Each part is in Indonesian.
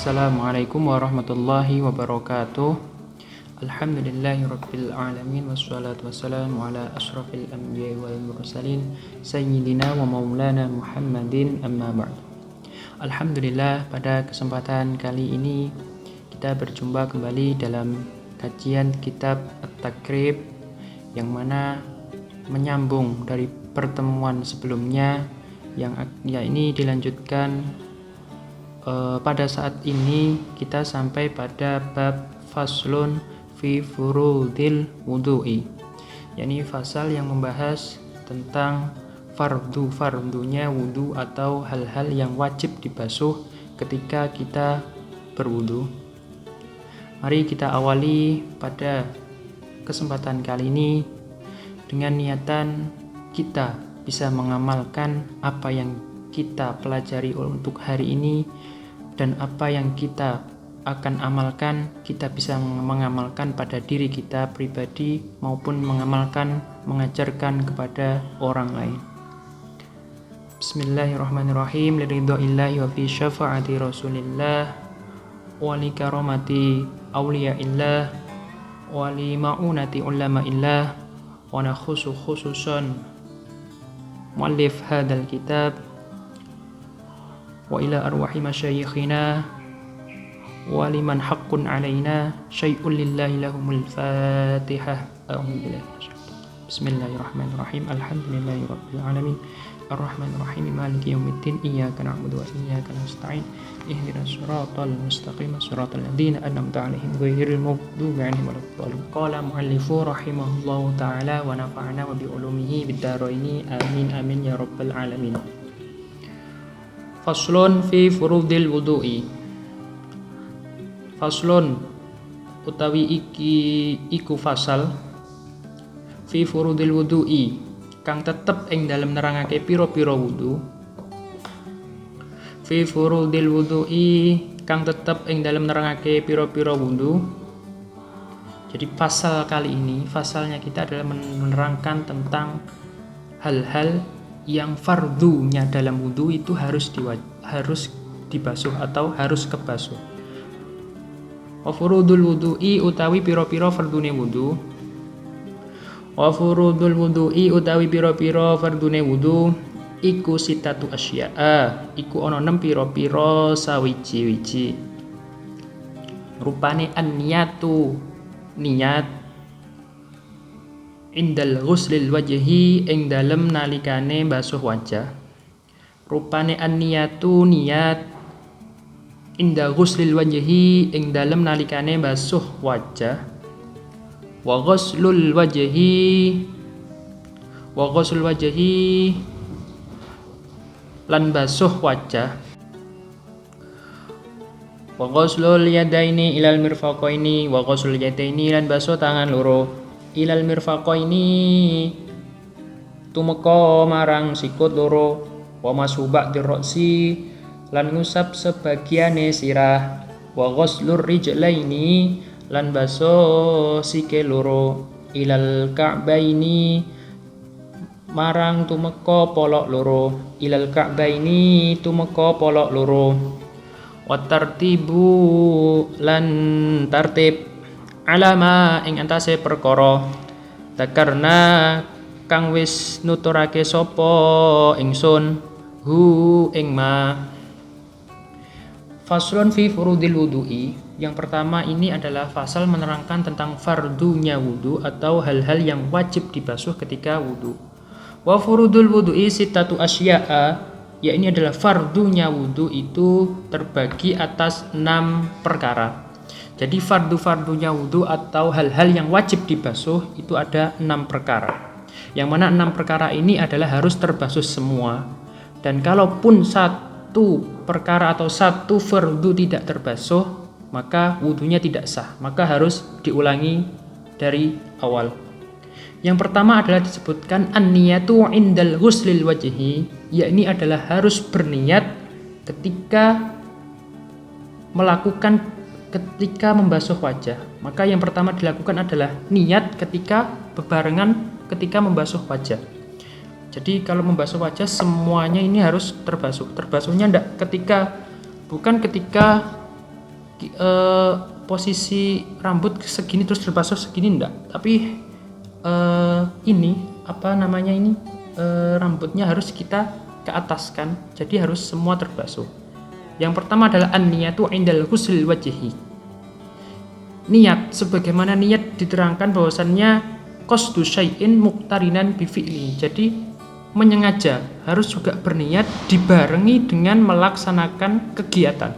Assalamualaikum warahmatullahi wabarakatuh. Alhamdulillahirabbil alamin wassalatu wassalamu ala asyrafil anbiya'i wal mursalin sayyidina wa maulana Muhammadin amma ba'd. Alhamdulillah, pada kesempatan kali ini kita berjumpa kembali dalam kajian kitab At-Taqrib yang mana menyambung dari pertemuan sebelumnya yang ini dilanjutkan. Pada saat ini kita sampai pada bab faslun fi furudil wudu'i, yakni fasal yang membahas tentang fardunya wudu atau hal-hal yang wajib dibasuh ketika kita berwudu. Mari kita awali pada kesempatan kali ini dengan niatan kita bisa mengamalkan apa yang kita pelajari untuk hari ini, dan apa yang kita akan amalkan kita bisa mengamalkan pada diri kita pribadi maupun mengajarkan kepada orang lain. Bismillahirrahmanirrahim. Liridho'illahi wa fi syafa'ati rasulillah wa li karamati awliyaillah wa li ma'unati ulama'illah wa khususan muallif hadal kitab wa ila arwahi masyayikhina wa liman haqqun alaina syai'un lillahi lahumul fatihah. Bismillahirrahmanirrahim. Alhamdulillahi rabbil alamin arrahmanirrahim maliki yaumiddin iyyaka na'budu wa iyyaka nasta'in ihdinas siratal mustaqim siratal ladzina an'amta 'alaihim ghairil maghdubi 'alaihim waladdallin. Qala mu'allifu rahimahullahu ta'ala wa nafa'ana wa bi ulumihi bid dharaini amin amin ya rabbal alamin. Faslun fi furudil wudu'i. Faslun utawi iku fasal fi furudil wudu'i kang tetep ing dalem nerangake pira-pira wudu. Fi furudil wudu'i kang tetep ing dalem nerangake pira-pira wudu. Jadi pasal kali ini, fasalnya kita adalah menerangkan tentang hal-hal yang fardunya dalam wudu itu harus dibasuh atau harus kebasuh. Wa furudul wudu'i utawi pira-pira fardune wudu. Wa furudul wudu'i utawi pira-pira fardune wudu iku sitatu asya'a, iku ana 6 pira-pira sawiji-wiji. Rupane an-niyatu, niat, indal ghuslil wajhi ing dalem nalikane basuh wajah. Rupane an-niyatu, niat, inda ghuslil wajhi ing dalem nalikane basuh wajah. Wa ghuslul wajhi lan basuh wajah. Wa ghuslul yadaini ilal mirfaqaini wa ghuslul yadaini lan basuh tangan loro ilal mirfaqaini tumeka marang sikut loro. Wa masubak dirroksi lan ngusap sebagiane sirah. Wa ghuslur rijlaini lan basuh sikil loro ilal ka'baini marang tumeka polok loro. Ilal ka'baini tumeka polok loro. Wa tartibu lan tartib alama ing antase perkara takarna kang wis nuturake sapa ingsun hu ing ma. Faslun fi furudil wudu'i. Yang pertama ini adalah fasal menerangkan tentang fardunya wudu atau hal-hal yang wajib dibasuh ketika wudu. Wa furudul wudu'i sittatu asya'a, ya ini adalah fardunya wudu itu terbagi atas 6 perkara. Jadi fardunya wudu atau hal-hal yang wajib dibasuh itu ada 6 perkara. Yang mana 6 perkara ini adalah harus terbasuh semua. Dan kalaupun satu perkara atau satu fardu tidak terbasuh, maka wudunya tidak sah. Maka harus diulangi dari awal. Yang pertama adalah disebutkan an-niyatu indal ghuslil wajhi, yakni adalah harus berniat ketika membasuh wajah. Maka yang pertama dilakukan adalah niat ketika bebarengan ketika membasuh wajah. Jadi kalau membasuh wajah semuanya ini harus terbasuh. Terbasuhnya bukan ketika posisi rambut segini terus terbasuh segini enggak, tapi ini rambutnya harus kita ke atas kan, jadi harus semua terbasuh. Yang pertama adalah an-niyatu indal ghusl wajhi. Niat, sebagaimana niat diterangkan bahwasannya qasdu syai'in muqtarinan bi fi'li. Jadi menyengaja harus juga berniat dibarengi dengan melaksanakan kegiatan.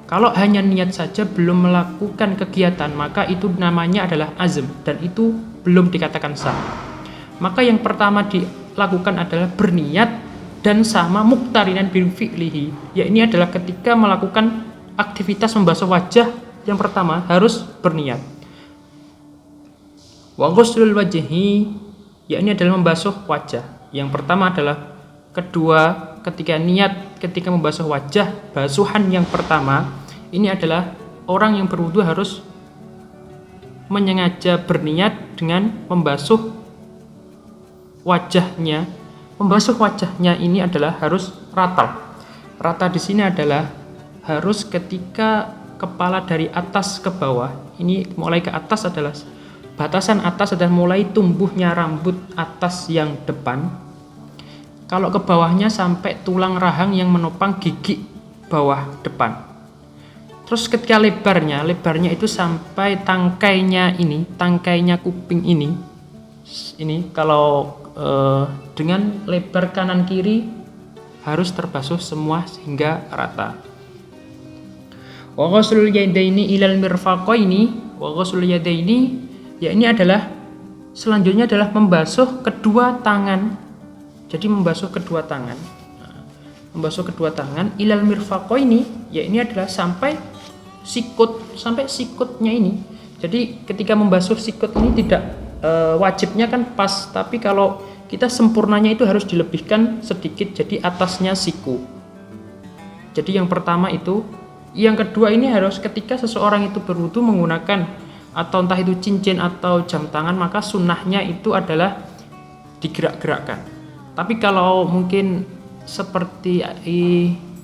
Kalau hanya niat saja belum melakukan kegiatan, maka itu namanya adalah azm dan itu belum dikatakan sah. Maka yang pertama dilakukan adalah berniat dan sama muqtarinan bil fi'lihi. Ya, ini adalah ketika melakukan aktivitas membasuh wajah, yang pertama harus berniat. Wa ghuslul wajhi, ya ini adalah membasuh wajah. Yang pertama adalah ketika membasuh wajah, basuhan yang pertama ini adalah orang yang berwudu harus menyengaja berniat dengan membasuh wajahnya. Membasuh wajahnya ini adalah harus rata. Rata di sini adalah harus ketika kepala dari atas ke bawah. Ini mulai ke atas adalah batasan atas adalah mulai tumbuhnya rambut atas yang depan. Kalau ke bawahnya sampai tulang rahang yang menopang gigi bawah depan. Terus ketika lebarnya itu sampai tangkainya kuping ini. Ini kalau dengan lebar kanan kiri harus terbasuh semua sehingga rata. Wa ghuslul yadaini ilal mirfaqaini, wa ghuslul yadaini, ya ini adalah selanjutnya adalah membasuh kedua tangan. Jadi membasuh kedua tangan. Membasuh kedua tangan ilal mirfaqaini, ya ini adalah sampai sikutnya ini. Jadi ketika membasuh sikut ini tidak wajibnya kan pas, tapi kalau kita sempurnanya itu harus dilebihkan sedikit, jadi atasnya siku. Jadi yang pertama itu. Yang kedua ini harus ketika seseorang itu berwudu menggunakan atau entah itu cincin atau jam tangan, maka sunnahnya itu adalah digerak-gerakkan. Tapi kalau mungkin seperti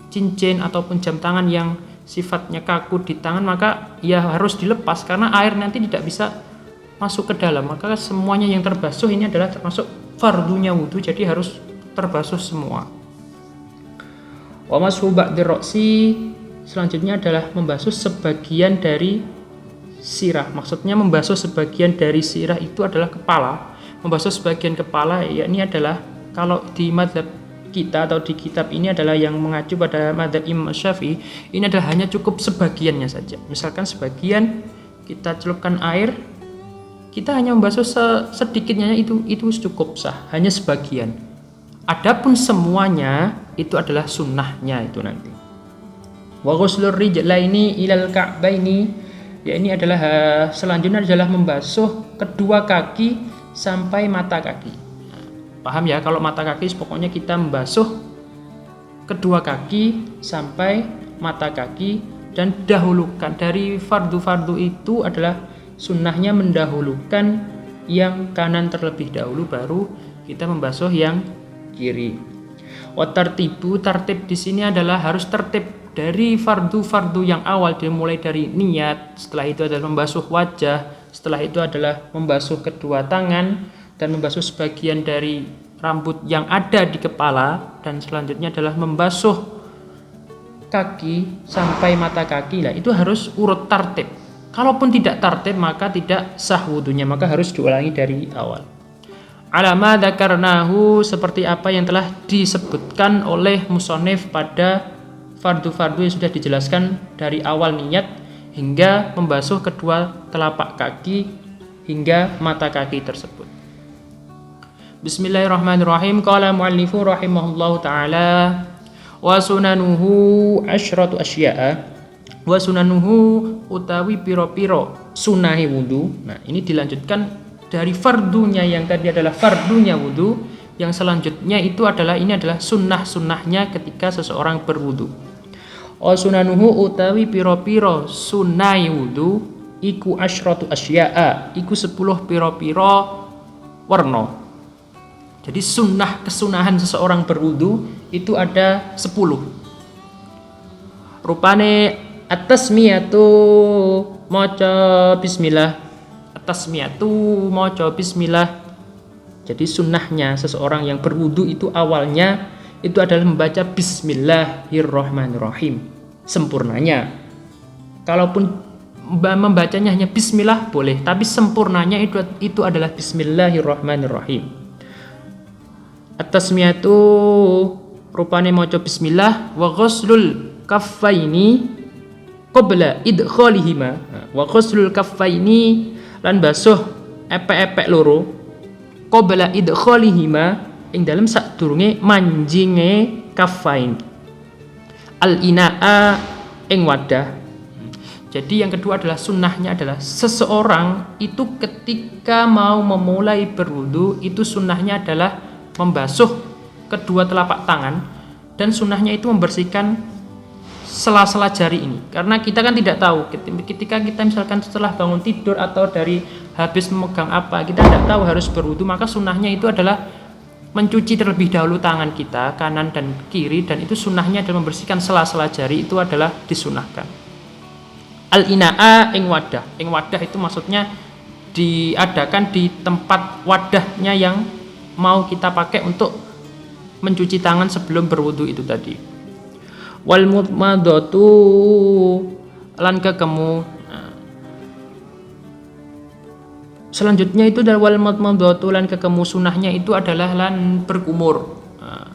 cincin ataupun jam tangan yang sifatnya kaku di tangan, maka ya harus dilepas karena air nanti tidak bisa masuk ke dalam. Maka semuanya yang terbasuh ini adalah termasuk fardunya wudu, jadi harus terbasuh semua. Wa mashu ba'di ra'si, selanjutnya adalah membasuh sebagian dari sirah. Maksudnya membasuh sebagian dari sirah itu adalah kepala. Membasuh sebagian kepala, ya ini adalah kalau di mazhab kita atau di kitab ini adalah yang mengacu pada mazhab Imam Syafi'i, ini adalah hanya cukup sebagiannya saja. Misalkan sebagian kita celupkan air, kita hanya membasuh sedikitnya, itu cukup sah, hanya sebagian. Adapun semuanya itu adalah sunnahnya itu nanti. Wa ghuslur rijlaini ilal ka'baini, ya ini adalah selanjutnya adalah membasuh kedua kaki sampai mata kaki. Paham ya, kalau mata kaki pokoknya kita membasuh kedua kaki sampai mata kaki, dan dahulukan dari fardu-fardu itu adalah sunnahnya mendahulukan yang kanan terlebih dahulu, baru kita membasuh yang kiri. Wa tartibu, tartib di sini adalah harus tertib dari fardu-fardu yang awal, dimulai dari niat, setelah itu adalah membasuh wajah, setelah itu adalah membasuh kedua tangan dan membasuh sebagian dari rambut yang ada di kepala, dan selanjutnya adalah membasuh kaki sampai mata kaki. Lah itu harus urut tartib. Kalaupun tidak tartib maka tidak sah wudunya, maka harus diulangi dari awal. Alama dzakarnahu, seperti apa yang telah disebutkan oleh musonif pada fardu-fardu yang sudah dijelaskan dari awal niat hingga membasuh kedua telapak kaki hingga mata kaki tersebut. Bismillahirrahmanirrahim. Qala muallifu rahimahullahu ta'ala wa sunanuhu asyratu asya'a. Wa sunanuhu utawi piro-piro sunahi wudu. Nah, ini dilanjutkan dari fardunya yang tadi adalah fardunya wudu, yang selanjutnya itu adalah ini adalah sunnah-sunnahnya ketika seseorang berwudu. Wa sunanuhu utawi piro-piro sunahi wudu iku asyratu asya'a, iku 10 piro-piro warna. Jadi kesunahan seseorang berwudu itu ada 10. Rupane At-tasmiyatu maca bismillah. At-tasmiyatu maca bismillah. Jadi sunnahnya seseorang yang berwudu itu awalnya itu adalah membaca bismillahirrahmanirrahim. Sempurnanya. Kalaupun membacanya hanya bismillah boleh, tapi sempurnanya itu adalah bismillahirrahmanirrahim. At-tasmiyatu rupane maca bismillah wa ghuslul kaffaini qabla idkhalihima. Wa ghuslul kaffaini lan basuh epek-epek loro qabla idkhalihima ing dalem sadurunge manjinge kaffain. Al-inaa ing wadah. Jadi yang kedua adalah sunnahnya adalah seseorang itu ketika mau memulai berwudu itu sunnahnya adalah membasuh kedua telapak tangan dan sunnahnya itu membersihkan sela-sela jari ini. Karena kita kan tidak tahu ketika kita misalkan setelah bangun tidur atau dari habis memegang apa kita tidak tahu harus berwudu, maka sunnahnya itu adalah mencuci terlebih dahulu tangan kita kanan dan kiri, dan itu sunnahnya adalah membersihkan sela-sela jari, itu adalah disunahkan. Al-inaa ing wadah. Ing wadah itu maksudnya diadakan di tempat wadahnya yang mau kita pakai untuk mencuci tangan sebelum berwudu itu tadi. Wal mudmadatu lan kekemu. Selanjutnya itu adalah wal mudmadatu lan kekemu, sunahnya itu adalah lan berkumur.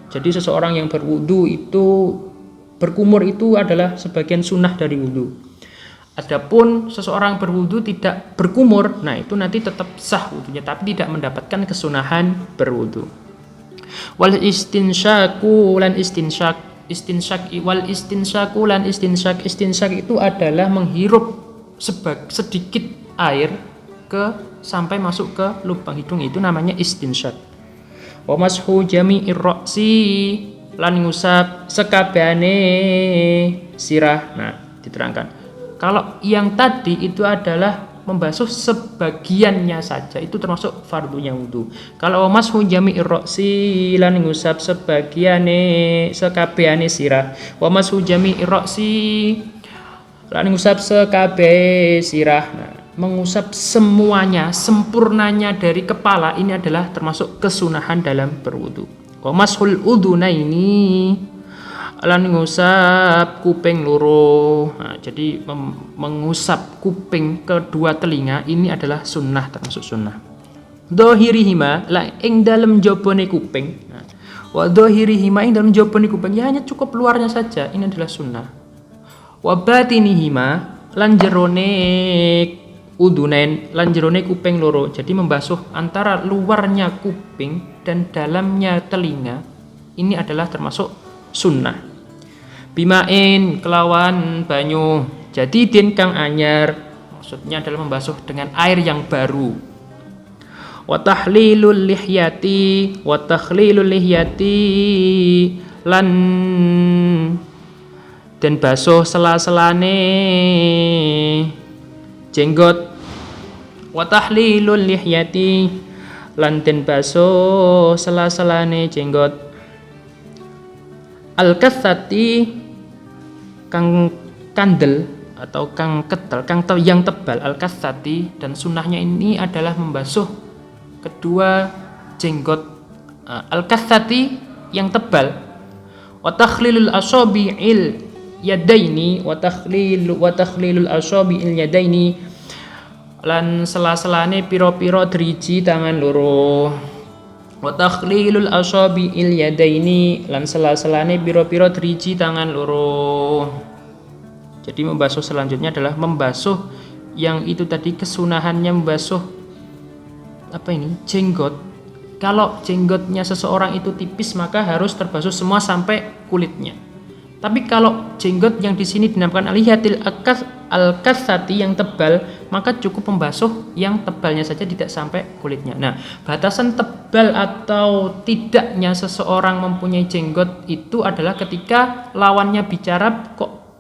Jadi seseorang yang berwudu itu berkumur itu adalah sebagian sunnah dari wudu. Adapun seseorang berwudu tidak berkumur, nah itu nanti tetap sah wudunya tapi tidak mendapatkan kesunahan berwudu. Wal istinsyaku lan istinsak itu adalah menghirup sedikit air sampai masuk ke lubang hidung, itu namanya istinsyak. Wa mashu jami'ir ra'si lan ngusap sekabehane sirah. Nah, diterangkan. Kalau yang tadi itu adalah membasuh sebagiannya saja, itu termasuk fardunya wudu. Kalau mashu jami'ir ra'si lan ngusap sebagiane sekabehane sirah. Wa mashu jami'ir ra'si lan ngusap sekabeh sirah. Nah, mengusap semuanya, sempurnanya dari kepala ini adalah termasuk kesunahan dalam berwudu. Wa mashul udunaini lan ngusap kuping loro. Nah, jadi mengusap kuping kedua telinga ini adalah sunnah, termasuk sunnah. Dohirihima la ing dalam jabone kuping. Nah, wa dohirihima ing dalam jabone kuping ya hanya cukup luarnya saja, ini adalah sunnah. Wa batinihima lan jerone udunen lan jerone kuping loro. Jadi membasuh antara luarnya kuping dan dalamnya telinga ini adalah termasuk sunnah. Bimain kelawan banyu. Jadi din kang anyar, maksudnya adalah membasuh dengan air yang baru. Wa tahlilul lihyati lan dan basuh sela-selane jenggot. Wa tahlilul lihyati lan den basuh sela-selane jenggot. Al-kathati kang kandel atau kang ketel, yang tebal, al-kathati, dan sunnahnya ini adalah membasuh kedua jenggot al-kathati yang tebal. Wa takhlilul asabi'il yadaini wa takhlilul asabi'il yadaini lan sela-selane pira-pira driji tangan loro. Wa takhlilul asabi'il yadaini lan sela-selane pira-pira driji tangan loro. Jadi membasuh selanjutnya adalah membasuh yang itu tadi kesunahannya membasuh jenggot. Kalau jenggotnya seseorang itu tipis maka harus terbasuh semua sampai kulitnya. Tapi kalau jenggot yang di sini dinamakan alihatil al-kathati yang tebal, maka cukup membasuh yang tebalnya saja, tidak sampai kulitnya. Nah, batasan tebal atau tidaknya seseorang mempunyai jenggot itu adalah ketika lawannya bicara.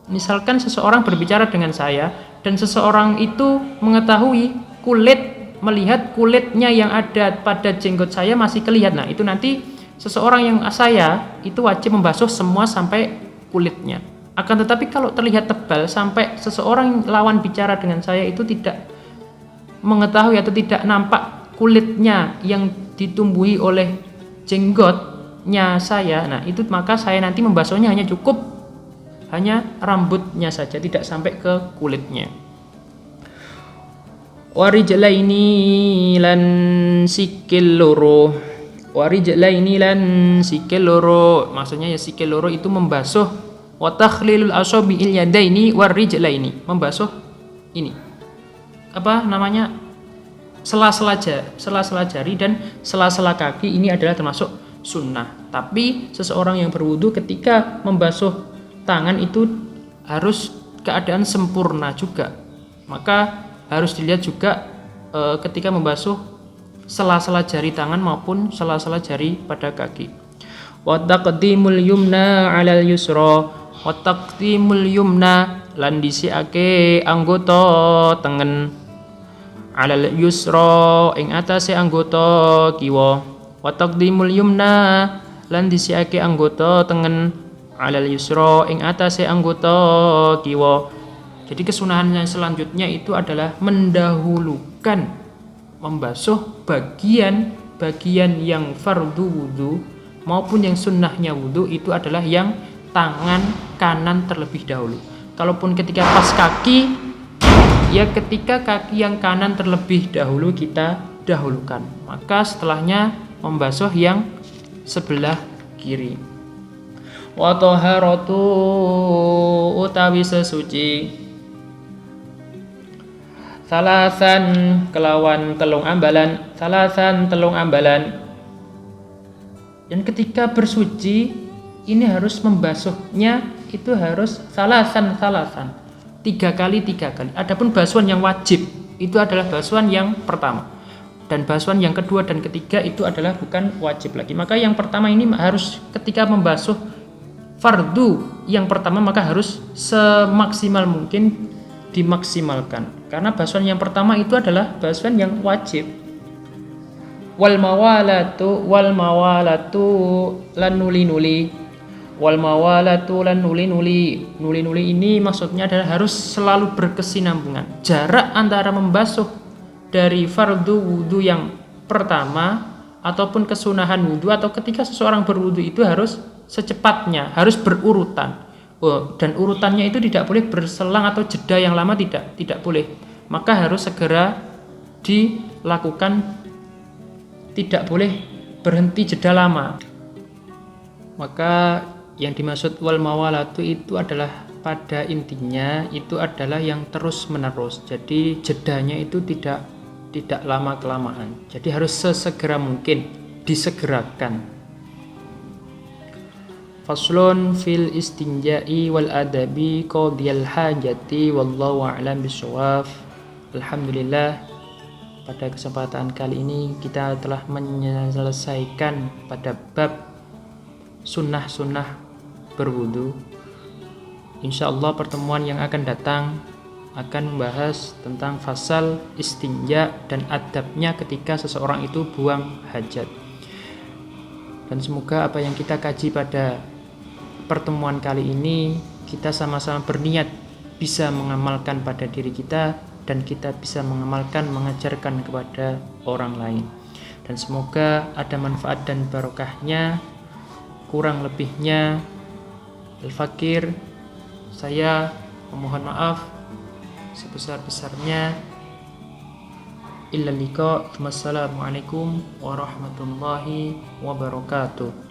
Misalkan seseorang berbicara dengan saya dan seseorang itu mengetahui melihat kulitnya yang ada pada jenggot saya masih kelihatan. Nah, itu nanti seseorang yang saya itu wajib membasuh semua sampai kulitnya. Akan tetapi kalau terlihat tebal sampai seseorang lawan bicara dengan saya itu tidak mengetahui atau tidak nampak kulitnya yang ditumbuhi oleh jenggotnya saya, nah itu maka saya nanti membasuhnya hanya cukup hanya rambutnya saja, tidak sampai ke kulitnya. Warijlaini lan sikil loro. Warijlaini lan sikil loro. Maksudnya ya sikil loro itu membasuh wa takhlilul asabi'il yadaini warijlaini. Membasuh ini. Apa namanya? Sela-sela jari dan sela-sela kaki ini adalah termasuk sunnah. Tapi seseorang yang berwudu ketika membasuh tangan itu harus keadaan sempurna juga. Maka harus dilihat juga ketika membasuh sela-sela jari tangan maupun sela-sela jari pada kaki. Wa taqdimul yumna 'alal yusra. Wa taqdimul yumna lan disiake anggota tengen 'alal yusra ing atase anggota kiwa. Wa taqdimul yumna lan disiake anggota tengen 'alal yusra ing atase anggota kiwa. Jadi kesunahannya selanjutnya itu adalah mendahulukan membasuh bagian yang fardu wudu maupun yang sunnahnya wudu itu adalah yang tangan kanan terlebih dahulu. Kalaupun ketika pas kaki, ya ketika kaki yang kanan terlebih dahulu kita dahulukan. Maka setelahnya membasuh yang sebelah kiri. Wa taharatu utawi sesuci. Salasan kelawan telung ambalan. Dan ketika bersuci ini harus membasuhnya itu harus salasan 3 kali. Adapun basuhan yang wajib itu adalah basuhan yang pertama, dan basuhan yang kedua dan ketiga itu adalah bukan wajib lagi. Maka yang pertama ini harus ketika membasuh fardu yang pertama maka harus semaksimal mungkin dimaksimalkan, karena basuhan yang pertama itu adalah basuhan yang wajib. Wal mawalatu lan nuli-nuli. Wal mawalatu lan nuli-nuli. Nuli-nuli ini maksudnya adalah harus selalu berkesinambungan. Jarak antara membasuh dari fardu wudu yang pertama ataupun kesunahan wudu atau ketika seseorang berwudu itu harus secepatnya, harus berurutan. Dan urutannya itu tidak boleh berselang atau jeda yang lama, tidak boleh. Maka harus segera dilakukan, tidak boleh berhenti jeda lama. Maka yang dimaksud wal mawalatu itu adalah pada intinya itu adalah yang terus menerus. Jadi jedanya itu tidak lama kelamaan. Jadi harus sesegera mungkin disegerakan. Faslun fil istinja'i wal adabi qadiyal hajati wallahu a'lam bishawab. Alhamdulillah, pada kesempatan kali ini kita telah menyelesaikan pada bab sunnah-sunnah berwudu. Insyaallah pertemuan yang akan datang akan membahas tentang fasal istinja dan adabnya ketika seseorang itu buang hajat. Dan semoga apa yang kita kaji pada pertemuan kali ini kita sama-sama berniat bisa mengamalkan pada diri kita dan kita bisa mengamalkan, mengajarkan kepada orang lain. Dan semoga ada manfaat dan barokahnya. Kurang lebihnya Al-Fakir, saya memohon maaf sebesar-besarnya. Illa liqa. Wassalamualaikum warahmatullahi wabarakatuh.